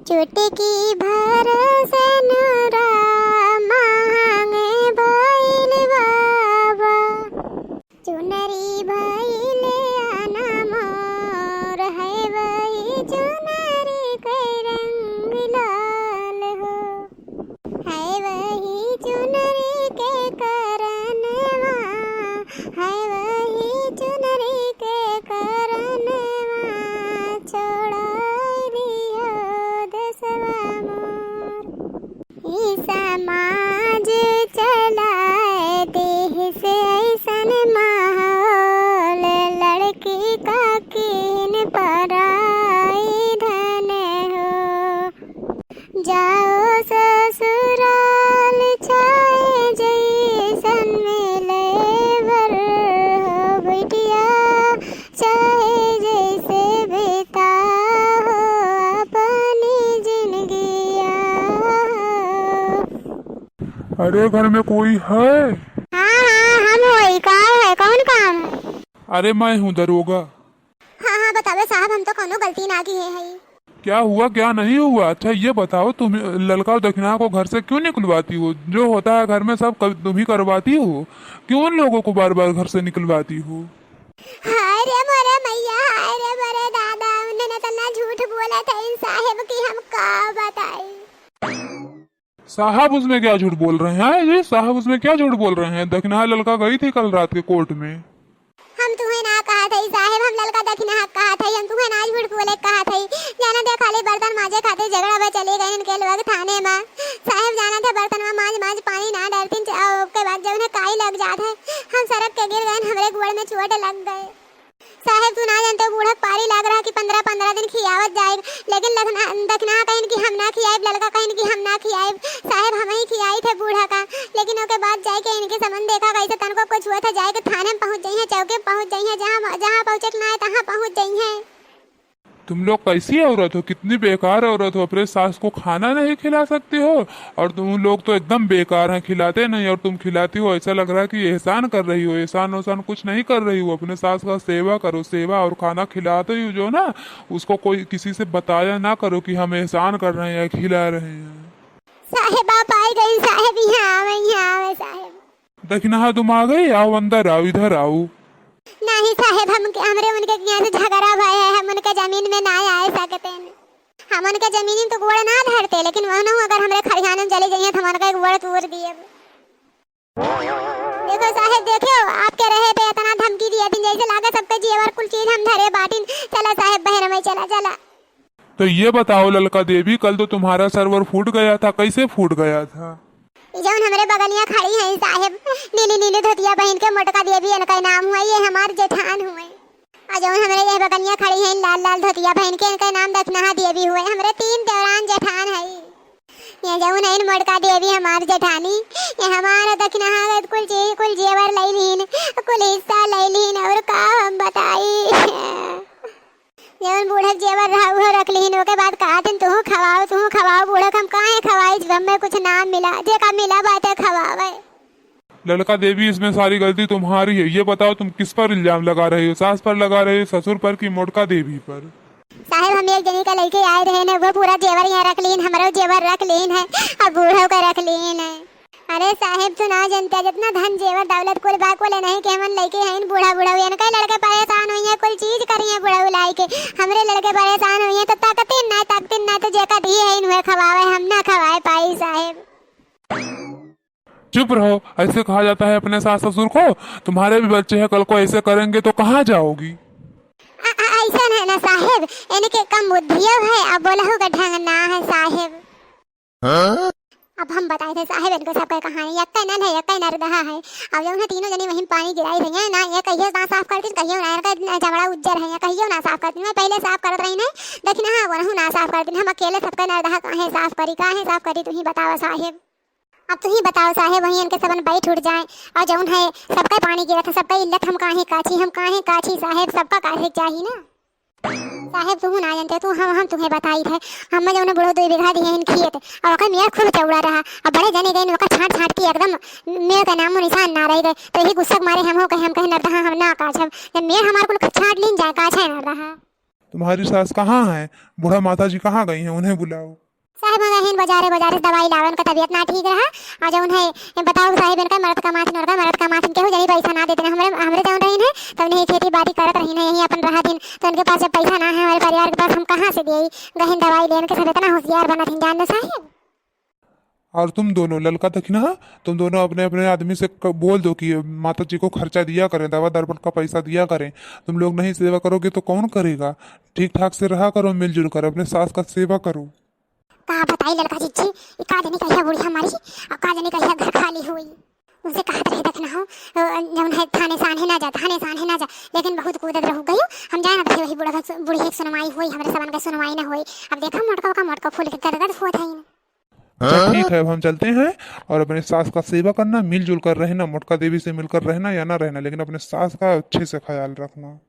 चुटकी भर से नुरा मांगे भइल बाबा, चुनरी भइल आना मोर है वही चुनरी के रंग लाल हो, है वही चुनरी के करनवा, है वही चुनरी के करनवा, छोड़ा दियो दसवा मोर। ई समाज चलाए देह से ऐसन माहौल, लड़की का कीन पराई धन हो, जाओ ससुराल छाए जैसन मिले वर हो, बिटिया चाहे जैसे बिता हो अपनी जिंदगिया हो। अरे घर में कोई है? हाँ हाँ हम वही, का है कौन काम है? अरे मैं हूँ दरोगा। हाँ हाँ बतावे साहब, हम तो कोनो गलती ना किए है। क्या हुआ क्या नहीं हुआ? अच्छा ये बताओ, तुम लड़का और दक्षिणा को घर से क्यों निकलवाती हो? जो होता है घर में सब तुम ही करवाती हो, क्यों उन लोगों को बार बार घर से निकलवाती हो? हाय रे मोरे मैया, हाय रे मोरे दादा, उन्होंने तो ना झूठ बोला था इन साहेब की, हम का बताई। साहब उसमें क्या झूठ बोल रहे हैं? ये साहब उसमें क्या झूठ बोल रहे हैं? दक्षिणा लड़का गई थी कल रात के कोर्ट में। हम तुम्हें ना कहा था साहेब, हम लड़का दक्षिणा कहा था, हम तुम्हें ना झूठ बोले कहा था। जाना था खाली बर्तन माजे खाते झगड़ा में चले गए इनके लोग थाने में। साहेब जाना था बर्तन में माज माज पानी ना डालती, के बाद जब उन्हें काई लग जात है, हम सड़क के गिर गए, हमारे गोड़ में चोट लग गए। साहेब तू ना जानते बूढ़ा पारी लग रहा कि 15-15 दिन खियावत जाएगा, लेकिन दक्षिणा कहीं कि हम ना खियाए, लड़का कहीं कि हम ना खियाए। साहेब हम ही खियाई थे बूढ़ा का, लेकिन उसके बाद जाके इनके संबंध देखा कैसे तनको कुछ हुआ था, जाके थाने में पहुंच गई है, चौके पहुंच गई है, जहाँ जहाँ पहुंचे ना है तहाँ पहुंच गई है। तुम लोग कैसी औरत हो, कितनी बेकार औरत हो, अपने सास को खाना नहीं खिला सकते हो, और तुम लोग तो एकदम बेकार हैं, खिलाते नहीं, और तुम खिलाती हो, ऐसा लग रहा है कि एहसान कर रही हो। एहसान वहसान कुछ नहीं कर रही हो, अपने सास का सेवा करो, सेवा और खाना खिलाते हो जो ना, उसको कोई किसी से बताया ना करो कि हम एहसान कर रहे हैं, खिला रहे हैं। साहेब आप आई गई साहेब, यहाँ आवे साहेब। दक्षिणा तुम आ गई, आओ अंदर आओ, इधर आओ। नहीं साहेब, हम हमरे उनके यहाँ से झगड़ा भय है, हम उनके जमीन में ना आए सकते हैं। हम उनके जमीन तो गोड़ ना धरते, लेकिन वह अगर हमरे खरियाने में चले जाइए तो हमारे एक गोड़ तोड़ दिए। देखो साहेब, देखो आपके रहे पे इतना धमकी दिया थी, जैसे लागे सबके जेवर कुल चीज हम धरे बाटी। चला साहेब बहर में चला चला। तो ये बताओ ललका देवी, कल तो तुम्हारा सर्वर फूट गया था, कैसे फूट गया था? जौन हमरे बगलिया खड़ी है साहेब, नीली नीली धोतिया पहन के, मोटका देवी इनका नाम हुआ, ये हमारे जेठान हुए। और जौन हमरे ये बगलिया खड़ी है लाल लाल धोतिया पहन के, इनका नाम दक्षिणा देवी हुए। हमरे 3 देवरान जेठान है। ये जौन है मोटका देवी हमार जेठानी, ये हमारा दक्षिणा कुल चीज कुल जेवर ले लीन, कुल हिस्सा ले लीन, और का हम बताई। जौन बूढ़ा जेवर रहा वो रख लीन, ओके बाद कहा दिन तू खवाओ बूढ़ा, हम काहे खवाई जब हमें कुछ नाम मिला, जे का मिला बातें खवावे। लड़का देवी इसमें सारी गलती तुम्हारी है, ये बताओ तुम किस पर इल्जाम लगा रहे हो? सास पर लगा रहे हो, ससुर पर, कि मोटका देवी पर? साहेब हम एक जनी का लेके आए रहे ना, वो पूरा जेवर यहाँ रख लीन, हमारा जेवर रख लीन है, और बूढ़ों का रख लीन है। अरे साहेब तो ना जानते, जितना धन जेवर दौलत कुल बाकुल नहीं के हमन लेके हैं, बूढ़ा इनका लड़के परेशान हुई है, कुल चीज करी है बूढ़ा लाई के, हमरे लड़के परेशान हुई है, तो ताकतीन ना तो जेका दी है इन्हें खवावे, हम ना खवाए पाई साहेब। चुप रहो, ऐसे कहा जाता है अपने सास ससुर को? तुम्हारे भी बच्चे हैं, कल को ऐसे करेंगे तो कहाँ जाओगी? ऐसा है ना साहेब, इनके कम बुद्धिया है, अब बोला होगा ढंग ना है साहेब। अब हम बताए थे साहेब इनको सबका कहानी, यक्का नन है यक्का नर दहा है। अब जब उन्हें तीनों जनी वहीं पानी गिराई रही है ना, ये कहियो ना साफ करती, कहियो ना इनका झगड़ा उज्जर है, कहियो ना साफ करती। मैं पहले साफ करत रही ना, लेकिन हाँ वरहू ना साफ करती, हम अकेले सबका नर दहा काहे साफ करी तू ही बताओ साहेब। अब तू ही बताओ साहेब, वहीं इनके सबन बैठ उठ जाए, और जौन है सबका पानी गिरा था, सबका इल्लत हम काहे काची साहेब, सबका काहे चाहिए ना साहेब। तू ना जानते, तू हम तुम्हें बताई थे, हम जो बुढ़ो 2 बीघा दिए इन खेत, और ओकर मेयर खूब चौड़ा रहा, और बड़े जने गए ओकर छाट के एकदम मेयर का नामो निशान ना रह गए, तो यही गुस्सा मारे हम कहे नरदहा हम ना काछब, जब मेयर हमार कुल छाट लीन जाए काछे ना रहा। तुम्हारी सास कहाँ है? बूढ़ा माता जी कहाँ गई हैं? उन्हें बुलाओ। साहेब हमारे बाजारे बाजारे दवाई लावन का तबीयत ना ठीक रहा और जब उन्हें बताओ साहेब इनका मर्द का माथिन केहू जनी पैसा ना देते हमरे हमरे जौन रही है तब नहीं खेती बाड़ी करत रही यहीं अपन रहा दिन तो इनके पास जब पैसा ना है हमारे परिवार के पास हम कहाँ से दिए गहन दवाई लेने के सब इतना होशियार बना थी जान दो साहेब। और तुम दोनों ललका दक्षिणा, तुम दोनों अपने अपने आदमी से बोल दो कि माता जी को खर्चा दिया करें, दवा दर्पण का पैसा दिया करें। तुम लोग नहीं सेवा करोगे तो कौन करेगा? ठीक ठाक से रहा करो, मिलजुल कर अपने सास का सेवा करो। कहा बताई लड़का जी का जनी कहिया बुढ़ी हमारी और का जनी कहिया घर खाली हुई उनसे कहते रहे देखना हो जब है थाने साने ना जा लेकिन बहुत कूदत रहू गई हम जाए ना तो वही बूढ़ी एक सुनवाई हुई हमारे सबन के सुनवाई ना हुई। अब देखा मोटका फूल के गदगद हुआ था। अच्छा ठीक है, अब हम चलते हैं और अपने सास का सेवा करना, मिलजुल कर रहना, मोटका देवी से मिलकर रहना या ना रहना, लेकिन अपने सास का अच्छे से ख्याल रखना।